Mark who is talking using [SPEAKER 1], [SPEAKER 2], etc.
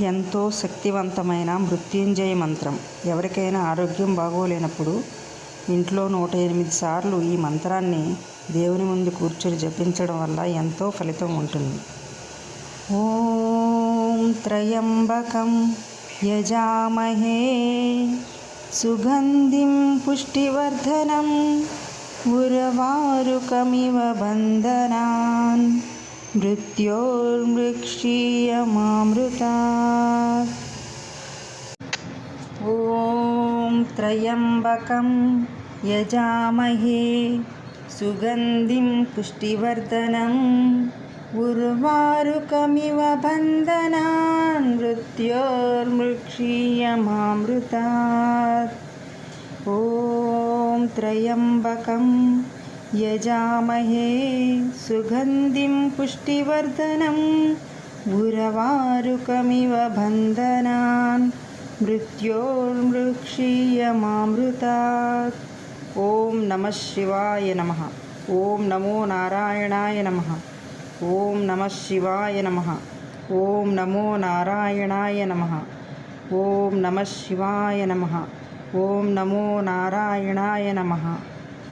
[SPEAKER 1] ఎంతో శక్తివంతమైన మృత్యుంజయ మంత్రం. ఎవరికైనా ఆరోగ్యం బాగోలేనప్పుడు ఇంట్లో 108 సార్లు ఈ మంత్రాన్ని దేవుని ముందు కూర్చొని జపించడం వల్ల ఎంతో ఫలితం ఉంటుంది. ఓం త్రయంబకం యజామహే సుగంధిం పుష్టివర్ధనం ఉర్వారుకమివ బంధనాన్ మృత్యోర్మృక్షీయమామృతాత్. ఓం త్రయంబకం యజామహే సుగంధిం పుష్టివర్ధనం ఉర్వారుకమివ బంధనాన్ మృత్యోర్మృక్షీయమామృతాత్. ఓం త్రయంబకం యజామహే సుగంధిం పుష్టివర్ధనం ఉర్వారుకమివ బంధనాన్ మృత్యోర్మృక్షీయమామృతాత్. ఓం నమః శివాయ నమః. ఓం నమో నారాయణాయ నమః. ఓం నమః శివాయ నమః. ఓం నమో నారాయణాయ నమః. ఓం నమః శివాయ నమః. ఓం నమో నారాయణాయ నమః.